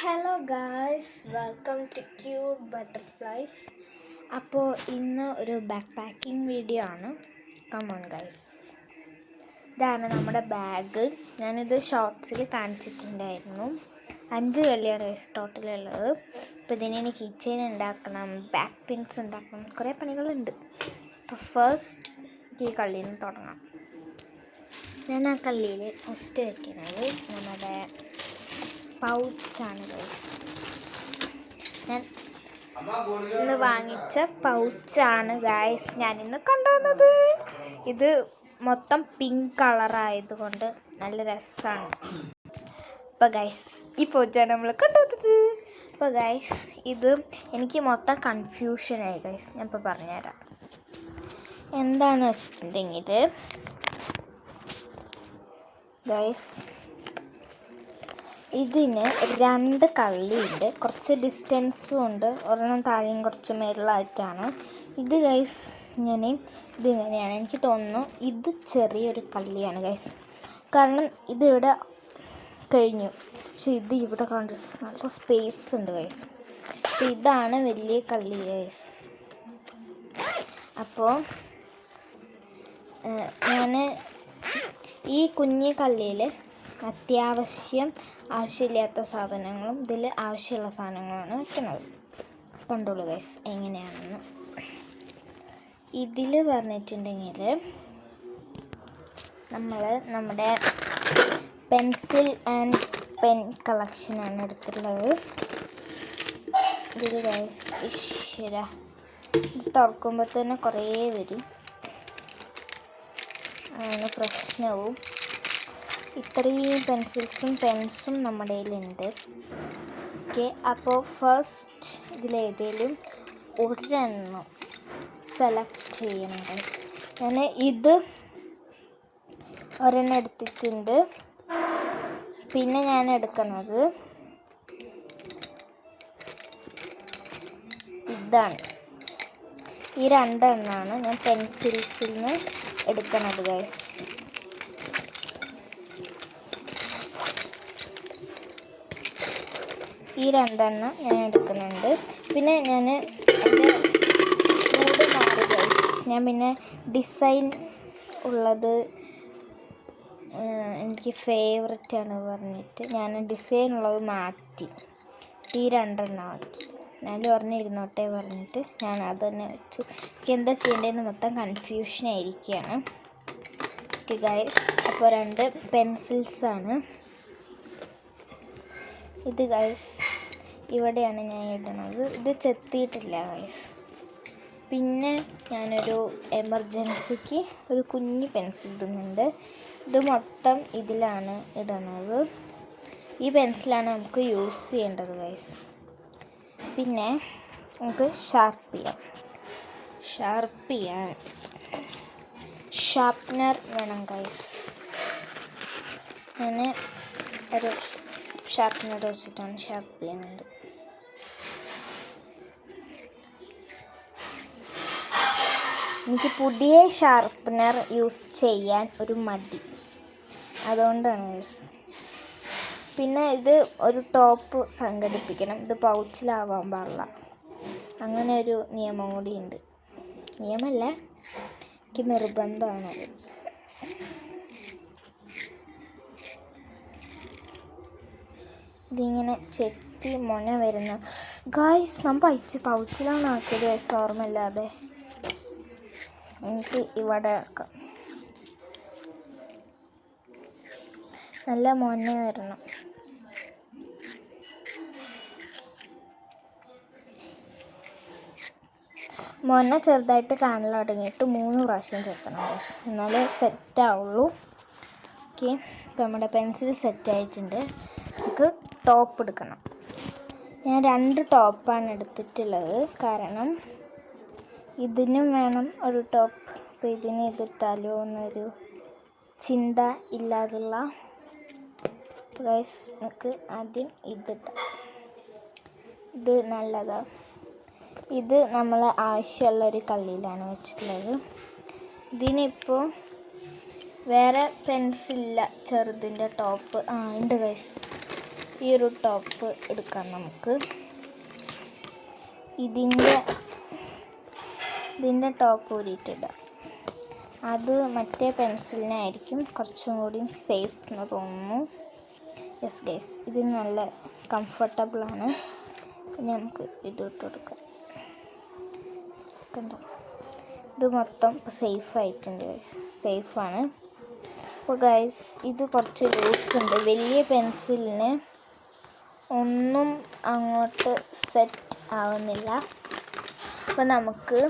Hello guys, welcome to cute butterflies. അപ്പോൾ ഇന്ന് ഒരു ബാക്ക് പാക്കിംഗ് വീഡിയോ ആണ്. കമോൺ ഗായ്സ്, ഇതാണ് നമ്മുടെ ബാഗ്. ഞാനിത് ഷോർട്സിൽ കാണിച്ചിട്ടുണ്ടായിരുന്നു. 5 കള്ളിയാണ് ഗൈസ് ടോട്ടലുള്ളത്. അപ്പോൾ ഇതിന് കീ ചെയിൻ ഉണ്ടാക്കണം, ബാക്ക് പിൻസ് ഉണ്ടാക്കണം, കുറേ പണികളുണ്ട്. അപ്പോൾ ഫസ്റ്റ് ഈ കള്ളിയിൽ നിന്ന് തുടങ്ങാം. ഞാൻ ആ കള്ളിയിൽ ഫസ്റ്റ് വയ്ക്കുന്നത് നമ്മുടെ പൗച്ചാണ് ഗൈസ്. ഞാൻ ഇന്ന് വാങ്ങിച്ച പൗച്ചാണ് ഗൈസ് ഞാനിന്ന് കൊണ്ടുവന്നത്. ഇത് മൊത്തം പിങ്ക് കളറായതുകൊണ്ട് നല്ല രസമാണ്. അപ്പോൾ ഗൈസ് ഈ പൗച്ചാണ് നമ്മൾ കൊണ്ടുവന്നത്. അപ്പോൾ ഗൈസ് ഇത് എനിക്ക് മൊത്തം കൺഫ്യൂഷനായി ഗൈസ്. ഞാൻ ഇപ്പോൾ പറഞ്ഞുതരാം. എന്താണെന്ന് വെച്ചിട്ടുണ്ടെങ്കിൽ ഗൈസ്, ഇതിന് 2 കള്ളിയുണ്ട്, കുറച്ച് ഡിസ്റ്റൻസും ഉണ്ട്. ഒരെണ്ണം താഴെയും കുറച്ച് മേളിലായിട്ടാണ് ഇത് ഗൈസ്. ഇതിങ്ങനെയാണ് എനിക്ക് തോന്നുന്നു. ഇത് ചെറിയൊരു കള്ളിയാണ് ഗൈസ്, കാരണം ഇതിവിടെ കഴിഞ്ഞു. പക്ഷെ ഇത് ഇവിടെ കണ്ട് നല്ല സ്പേസ് ഉണ്ട് ഗൈസ്. അപ്പോൾ ഇതാണ് വലിയ കള്ളി ഗൈസ്. അപ്പോൾ ഞാൻ ഈ കുഞ്ഞി കള്ളിയിൽ അത്യാവശ്യം ആവശ്യമില്ലാത്ത സാധനങ്ങളും ഇതിൽ ആവശ്യമുള്ള സാധനങ്ങളാണ് വെക്കുന്നത്. കണ്ടോളൂ ഗൈസ് എങ്ങനെയാണെന്ന്. ഇതിൽ പറഞ്ഞിട്ടുണ്ടെങ്കിൽ നമ്മുടെ പെൻസിൽ ആൻഡ് പെൻ കളക്ഷനാണ് എടുത്തിട്ടുള്ളത്. ഇതിൽ ഗൈസ് ഈശ്വര, ഇത് തുറക്കുമ്പോൾ തന്നെ കുറേ വരും, ആണ് പ്രശ്നവും. ഇത്രയും പെൻസിൽസും പെൻസും നമ്മുടെ കയ്യിലുണ്ട്. ഓക്കെ, അപ്പോൾ ഫസ്റ്റ് ഇതിലേതെങ്കിലും ഒരെണ്ണം സെലക്ട് ചെയ്യണം ഗൈസ്. ഞാൻ ഇത് ഒരെണ്ണം എടുത്തിട്ടുണ്ട്. പിന്നെ ഞാൻ എടുക്കുന്നത് ഇതാണ്. ഈ 2 എണ്ണമാണ് ഞാൻ പെൻസിൽസിൽ നിന്ന് എടുക്കുന്നത് ഗൈസ്. ഈ 2 എണ്ണം ഞാൻ എടുക്കുന്നുണ്ട്. പിന്നെ ഞാൻ എൻ്റെ മൂഡ് മാറി ഗൈസ്. ഞാൻ പിന്നെ ഡിസൈൻ ഉള്ളത് എനിക്ക് ഫേവററ്റാണ് പറഞ്ഞിട്ട് ഞാൻ ഡിസൈൻ ഉള്ളത് മാറ്റി ഈ 2 എണ്ണം ആക്കി. ഞാൻ ഇരുന്നോട്ടെ പറഞ്ഞിട്ട് ഞാൻ അത് തന്നെ വെച്ചു. എനിക്ക് എന്താ ചെയ്യേണ്ടതെന്ന് മൊത്തം കൺഫ്യൂഷനായിരിക്കുകയാണ്. ഓക്കെ ഗൈസ്, അപ്പോൾ 2 പെൻസിൽസാണ് ഇത് ഗൈസ്. ഇവിടെയാണ് ഞാൻ ഇടുന്നത്. ഇത് ചെത്തിയിട്ടില്ല ഗൈസ്. പിന്നെ ഞാനൊരു എമർജൻസിക്ക് ഒരു കുഞ്ഞ് പെൻസിൽ ഇടുന്നുണ്ട്. ഇത് മൊത്തം ഇതിലാണ് ഇടുന്നത്. ഈ പെൻസിലാണ് നമുക്ക് യൂസ് ചെയ്യേണ്ടത് ഗൈസ്. പിന്നെ നമുക്ക് ഷാർപ്പ്നർ വേണം ഗൈസ്. ഞാൻ ഒരു ഷാർപ്പ്നർ വെച്ചിട്ടാണ് ഷാർപ്പ് ചെയ്യുന്നത്. എനിക്ക് പുതിയ ഷാർപ്പ്നർ യൂസ് ചെയ്യാൻ ഒരു മടി, അതുകൊണ്ടാണ് ഗൈസ്. പിന്നെ ഇത് ഒരു ടോപ്പ് സംഘടിപ്പിക്കണം. ഇത് പൗച്ചിലാവാൻ പാടില്ല, അങ്ങനെ ഒരു നിയമം കൂടിയുണ്ട്. നിയമമല്ല, എനിക്ക് നിർബന്ധമാണത്. ഇതിങ്ങനെ ചെത്തി മുന വരുന്ന ഗായ്സ്. നമ്മൾ പൗച്ചിലാണ് ആക്കിയത് ഗൈസ്, ഓർമ്മയില്ലാതെ. എനിക്ക് ഇവിടെ ആക്കാം. നല്ല മുന വരണം. മുന ചെറുതായിട്ട് കാണാൻ തുടങ്ങിയിട്ട് 3 പ്രാവശ്യം ചെത്തണം ഗൈസ്, എന്നാലേ സെറ്റാവുള്ളൂ. ഓക്കെ, ഇപ്പം നമ്മുടെ പെൻസിൽ സെറ്റായിട്ടുണ്ട്. നമുക്ക് ടോപ്പ് എടുക്കണം. ഞാൻ 2 ടോപ്പാണ് എടുത്തിട്ടുള്ളത്, കാരണം ഇതിനും വേണം ഒരു ടോപ്പ്. അപ്പോൾ ഇതിന് ഇതിട്ടാലോ എന്നൊരു ചിന്ത ഇല്ലാതുള്ള ഗൈസ്. നമുക്ക് ആദ്യം ഇതിട്ടാം. ഇത് നല്ലതാണ്. ഇത് നമ്മൾ ആവശ്യമുള്ളൊരു കള്ളിയിലാണ് വെച്ചിട്ടുള്ളത്. ഇതിനിപ്പോൾ വേറെ പെൻസിലില്ല ചെറുതിൻ്റെ ടോപ്പ്. ഉണ്ട് ഗൈസ്, ഈ ഒരു ടോപ്പ് എടുക്കാം നമുക്ക്. ഇതിൻ്റെ ടോപ്പ് ഊരിയിട്ടിടാം. അത് മറ്റേ പെൻസിലിനായിരിക്കും കുറച്ചും കൂടി സേഫ് എന്ന് തോന്നുന്നു. യെസ് ഗൈസ്, ഇത് നല്ല കംഫർട്ടബിളാണ്. ഇനി നമുക്ക് ഇത് ഇട്ട് കൊടുക്കാം. കണ്ടോ, ഇത് മൊത്തം സേഫായിട്ടുണ്ട് ഗൈസ്, സേഫാണ്. അപ്പോൾ ഗൈസ് ഇത് കുറച്ച് ലൂസ് ഉണ്ട്. വലിയ പെൻസിലിന് ഒന്നും അങ്ങോട്ട് സെറ്റ് ആവുന്നില്ല. അപ്പോൾ നമുക്ക്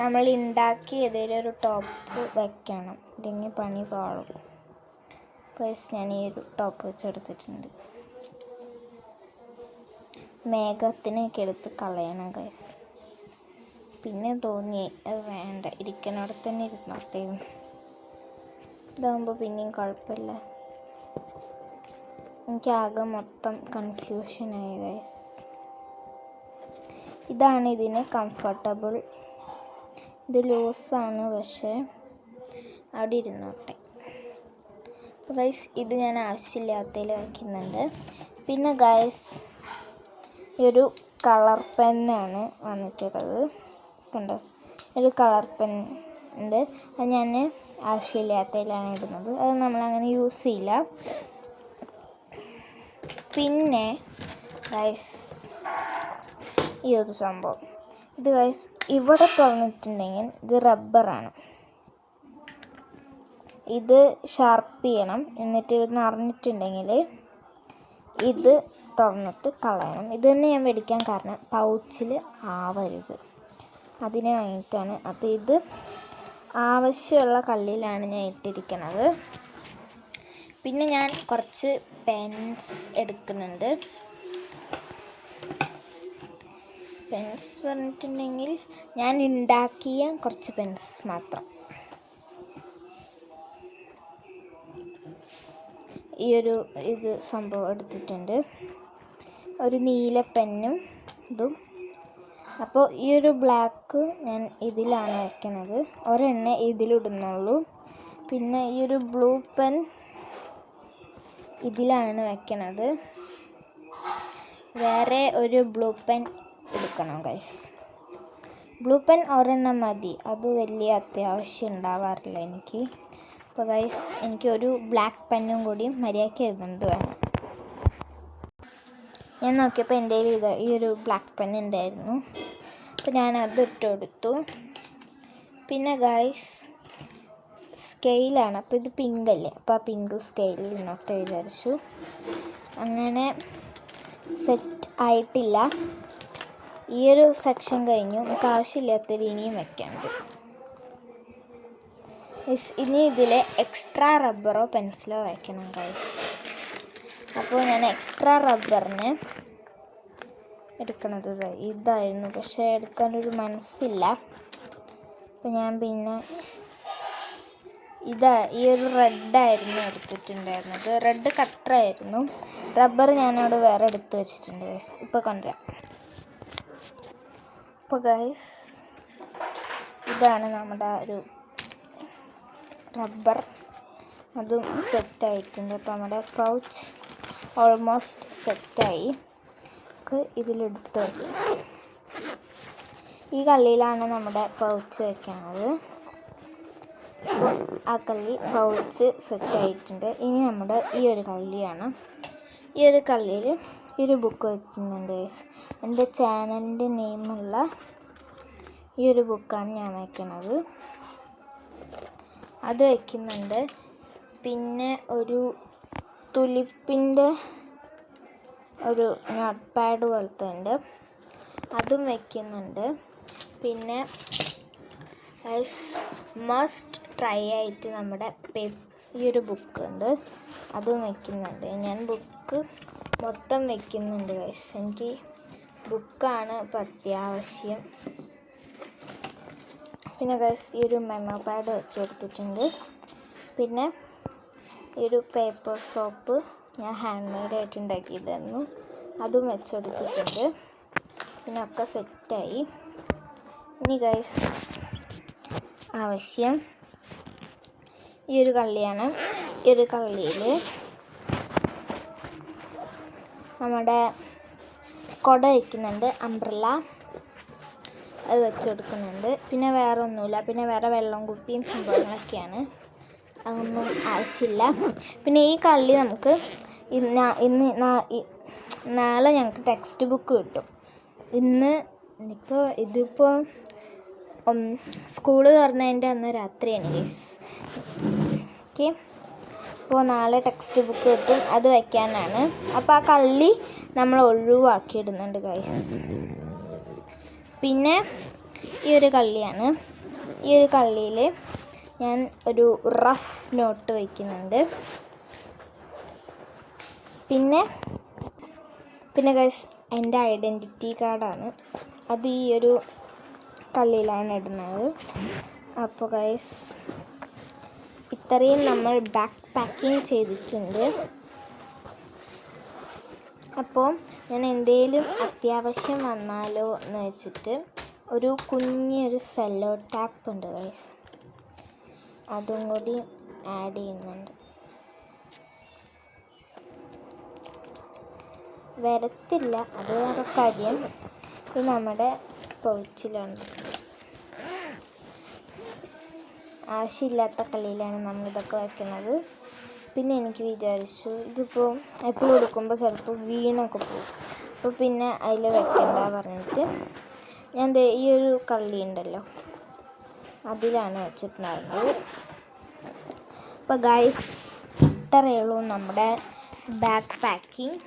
നമ്മൾ ഉണ്ടാക്കി ഏതെങ്കിലും ഒരു ടോപ്പ് വയ്ക്കണം, ഇല്ലെങ്കിൽ പണി പാളും. ഗൈസ് ഞാൻ ഈ ഒരു ടോപ്പ് വെച്ചെടുത്തിട്ടുണ്ട്. മേഘത്തിനൊക്കെ എടുത്ത് കളയണം ഗൈസ്. പിന്നെ തോന്നി അത് വേണ്ട, ഇരിക്കണവിടെ തന്നെ ഇരുന്നോട്ടെ. ഇതാകുമ്പോൾ പിന്നെയും കുഴപ്പമില്ല. എനിക്കാകെ മൊത്തം കൺഫ്യൂഷനായി ഗൈസ്. ഇതാണ് ഇതിന് കംഫർട്ടബിൾ. ഇത് ലൂസാണ്, പക്ഷേ അവിടെ ഇരുന്നോട്ടെ. അപ്പോൾ ഗൈസ് ഇത് ഞാൻ ആവശ്യമില്ലാത്തതിൽ വയ്ക്കുന്നുണ്ട്. പിന്നെ ഗൈസ് ഈ ഒരു കളർ പെന്നാണ് വന്നിട്ടുള്ളത്. കണ്ടോ, ഒരു കളർ പെൻ ഉണ്ട്. അത് ഞാൻ ആവശ്യമില്ലാത്തതിലാണ് ഇടുന്നത്. അത് നമ്മളങ്ങനെ യൂസ് ചെയ്യില്ല. പിന്നെ ഗൈസ് ഈ ഒരു സംഭവം, ഇത് ഗൈസ് ഇവിടെ തുറന്നിട്ടുണ്ടെങ്കിൽ ഇത് റബ്ബറാണ്. ഇത് ഷാർപ്പ് ചെയ്യണം. എന്നിട്ട് ഇത് നിറഞ്ഞിട്ടുണ്ടെങ്കിൽ ഇത് തുറന്നിട്ട് കളയണം. ഇത് തന്നെ ഞാൻ മേടിക്കാൻ കാരണം പൗച്ചിൽ ആവരുത്, അതിന് വേണ്ടിയിട്ടാണ്. അപ്പോൾ ഇത് ആവശ്യമുള്ള കള്ളിയിലാണ് ഞാൻ ഇട്ടിരിക്കുന്നത്. പിന്നെ ഞാൻ കുറച്ച് പെൻസ് എടുക്കുന്നുണ്ട്. പെൻസ് പറഞ്ഞിട്ടുണ്ടെങ്കിൽ ഞാൻ ഉണ്ടാക്കിയ കുറച്ച് പെൻസ് മാത്രം. ഇത് സംഭവം എടുത്തിട്ടുണ്ട്. ഒരു നീല പെന്നും ഇതും. അപ്പോൾ ഈ ഒരു ബ്ലാക്ക് ഞാൻ ഇതിലാണ് വയ്ക്കുന്നത്. ഒരെണ്ണേ ഇതിലിടുന്നുള്ളൂ. പിന്നെ ഈ ഒരു ബ്ലൂ പെൻ ഇതിലാണ് വയ്ക്കണത്. വേറെ ഒരു ബ്ലൂ പെൻ എടുക്കണം ഗൈസ്. ബ്ലൂ പെൻ ഒരെണ്ണം മതി, അത് വലിയ അത്യാവശ്യം ഉണ്ടാവാറില്ല എനിക്ക്. അപ്പോൾ ഗൈസ് എനിക്കൊരു ബ്ലാക്ക് പെന്നും കൂടി മര്യാദയ്ക്ക് എഴുതുന്നത് വേണം. ഞാൻ നോക്കിയപ്പോൾ എൻ്റെ കയ്യിൽ ഈ ഒരു ബ്ലാക്ക് പെൻ ഉണ്ടായിരുന്നു. അപ്പോൾ ഞാനത് ഇട്ട് കൊടുത്തു. പിന്നെ ഗൈസ് സ്കെയിലാണ്. അപ്പോൾ ഇത് പിങ്ക് അല്ലേ, അപ്പോൾ ആ പിങ്ക് സ്കെയിലിൽ ഇന്നോട്ട് വിചാരിച്ചു. അങ്ങനെ സെറ്റ് ആയിട്ടില്ല. ഈ ഒരു സെക്ഷൻ കഴിഞ്ഞു. നമുക്ക് ആവശ്യമില്ലാത്തൊരു ഇനിയും വെക്കാനുണ്ട്. ഇനി ഇതിൽ എക്സ്ട്രാ റബ്ബറോ പെൻസിലോ വയ്ക്കണം ഗൈസ്. അപ്പോൾ ഞാൻ എക്സ്ട്രാ റബ്ബറിന് എടുക്കണത് ഇതായിരുന്നു, പക്ഷേ എടുക്കാനൊരു മനസ്സില്ല. അപ്പോൾ ഞാൻ പിന്നെ ഈ ഒരു റെഡായിരുന്നു എടുത്തിട്ടുണ്ടായിരുന്നത്. റെഡ് കട്ടറായിരുന്നു. റബ്ബർ ഞാനവിടെ വേറെ എടുത്ത് വെച്ചിട്ടുണ്ട് ഗൈസ്. ഇപ്പോൾ കൊണ്ടുവരാം. അപ്പോൾ ഗൈസ് ഇതാണ് നമ്മുടെ ഒരു റബ്ബർ. അതും സെറ്റായിട്ടുണ്ട്. അപ്പോൾ നമ്മുടെ പൗച്ച് ഓൾമോസ്റ്റ് സെറ്റായി. ഇതിലെടുത്ത് ഈ കള്ളിയിലാണ് നമ്മുടെ പൗച്ച് വെക്കുന്നത്. ആ കള്ളി പൗച്ച് സെറ്റായിട്ടുണ്ട്. ഇനി നമ്മുടെ ഈ ഒരു കള്ളിയാണ്. ഈ ഒരു കള്ളിയിൽ ഈ ഒരു ബുക്ക് വയ്ക്കുന്നുണ്ട്. എൻ്റെ ചാനലിൻ്റെ നെയിമുള്ള ഈ ഒരു ബുക്കാണ് ഞാൻ വയ്ക്കുന്നത്. അത് വയ്ക്കുന്നുണ്ട്. പിന്നെ ഒരു തുലിപ്പിൻ്റെ ഒരു നോട്ട് പാഡ് പോലത്തെ ഉണ്ട്, അതും വയ്ക്കുന്നുണ്ട്. പിന്നെ മസ്റ്റ് ട്രൈ ആയിട്ട് നമ്മുടെ ഈ ഒരു ബുക്ക് ഉണ്ട്, അതും വയ്ക്കുന്നുണ്ട്. ഞാൻ ബുക്ക് മൊത്തം വയ്ക്കുന്നുണ്ട് ഗൈസ്. എനിക്ക് ബുക്കാണ് ഇപ്പം അത്യാവശ്യം. പിന്നെ ഗൈസ് ഈ ഒരു മെമ്മോ പാഡ് വെച്ച് കൊടുത്തിട്ടുണ്ട്. പിന്നെ ഈ ഒരു പേപ്പർ സോപ്പ് ഞാൻ ഹാൻഡ് മെയ്ഡായിട്ട് ഉണ്ടാക്കിയതായിരുന്നു, അതും വെച്ചെടുത്തിട്ടുണ്ട്. പിന്നെ ഒക്കെ സെറ്റായി. ഇനി ഗൈസ് ആവശ്യം ഈ ഒരു കള്ളിയാണ്. ഈ ഒരു കള്ളിയിൽ നമ്മുടെ കുട വയ്ക്കുന്നുണ്ട്, അംബ്രല്ല അത് വെച്ച് കൊടുക്കുന്നുണ്ട്. പിന്നെ വേറെ ഒന്നുമില്ല. പിന്നെ വേറെ വെള്ളം കുപ്പിയും സംഭവങ്ങളൊക്കെയാണ്, അതൊന്നും ആവശ്യമില്ല. പിന്നെ ഈ കള്ളി നമുക്ക് നാളെ ഞങ്ങൾക്ക് ടെക്സ്റ്റ് ബുക്ക് കിട്ടും. ഇതിപ്പോൾ സ്കൂള് തുറന്നതിൻ്റെ അന്ന് രാത്രിയാണ് ഗൈസ്. ഓക്കെ, അപ്പോൾ നാളെ ടെക്സ്റ്റ് ബുക്ക് കിട്ടും, അത് വയ്ക്കാനാണ്. അപ്പോൾ ആ കള്ളി നമ്മൾ ഒഴിവാക്കിയിടുന്നുണ്ട് ഗൈസ്. പിന്നെ ഈ ഒരു കള്ളിയാണ്. ഈ ഒരു കള്ളിയിൽ ഞാൻ ഒരു റഫ് നോട്ട് വയ്ക്കുന്നുണ്ട്. പിന്നെ ഗൈസ് എൻ്റെ ഐഡൻറ്റിറ്റി കാർഡാണ്, അത് ഈ ഒരു കള്ളിയിലാണ് ഇടുന്നത്. അപ്പോൾ ഗൈസ് ഇത്രയും നമ്മൾ ബാക്ക് പാക്കിങ് ചെയ്തിട്ടുണ്ട്. അപ്പോൾ ഞാൻ എന്തെങ്കിലും അത്യാവശ്യം വന്നാലോ എന്ന് വെച്ചിട്ട് ഒരു കുഞ്ഞൊരു സെല്ലോ ടാപ്പ് ഉണ്ട് ഗൈസ്, അതും കൂടി ആഡ് ചെയ്യുന്നുണ്ട്. വരത്തില്ല, അത് വേറെ കാര്യം. ഇത് നമ്മുടെ പൗച്ചിലുണ്ട്. ആവശ്യമില്ലാത്ത കള്ളിയിലാണ് നമ്മളിതൊക്കെ വയ്ക്കുന്നത്. പിന്നെ എനിക്ക് വിചാരിച്ചു ഇതിപ്പോൾ എപ്പോഴും എടുക്കുമ്പോൾ ചിലപ്പോൾ വീണൊക്കെ പോകും, അപ്പോൾ പിന്നെ അതിൽ വെക്കണ്ട പറഞ്ഞിട്ട് ഞാൻ ഈ ഒരു കള്ളി ഉണ്ടല്ലോ അതിലാണ് വെച്ചിട്ടുണ്ടായിരുന്നത്. അപ്പോൾ ഗൈസ് ഇത്രയേ ഉള്ളൂ നമ്മുടെ ബാക്ക് പാക്കിങ്.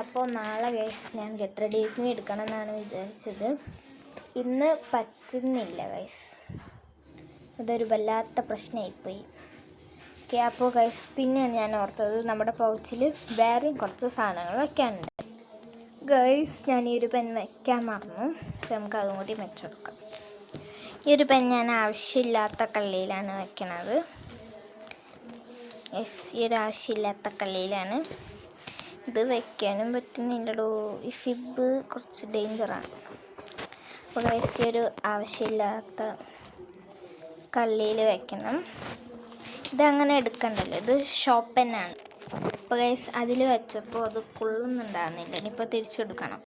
അപ്പോൾ നാളെ ഗൈസ് ഞാൻ ഗെറ്റ് റെഡി വിത്ത് മീ എടുക്കണം എന്നാണ് വിചാരിച്ചത്. ഇന്ന് പറ്റുന്നില്ല ഗൈസ്, ഇതൊരു വല്ലാത്ത പ്രശ്നമായിപ്പോയി. ഓക്കെ, അപ്പോൾ ഗൈസ് പിന്നെയാണ് ഞാൻ ഓർത്തത് നമ്മുടെ പൗച്ചിൽ വേറെയും കുറച്ച് സാധനങ്ങൾ വയ്ക്കാനുണ്ട്. ഗൈസ് ഞാൻ ഈ ഒരു പെൻ വയ്ക്കാൻ മറന്നു, അപ്പോൾ നമുക്ക് അതും കൂടി വെച്ചെടുക്കാം. ഈ ഒരു പെൻ ഞാൻ ആവശ്യമില്ലാത്ത കള്ളിയിലാണ് വയ്ക്കണത്. യെസ്, ഈ ഒരു ആവശ്യമില്ലാത്ത കള്ളിയിലാണ്. ഇത് വയ്ക്കാനും പറ്റുന്നില്ലടോ, ഈ സിബ് കുറച്ച് ഡേഞ്ചറാണ്. അപ്പോൾ ഗൈസ് ഈ ഒരു ആവശ്യമില്ലാത്ത കള്ളിയിൽ വെക്കണം. ഇതങ്ങനെ എടുക്കണ്ടല്ലോ, ഇത് ഷോപ്പ് പെന്നാണ്. അപ്പോൾ ഗൈസ് അതിൽ വെച്ചപ്പോൾ അത് കൊള്ളുന്നുണ്ടാകുന്നില്ല, ഇനിയിപ്പോൾ തിരിച്ചെടുക്കണം.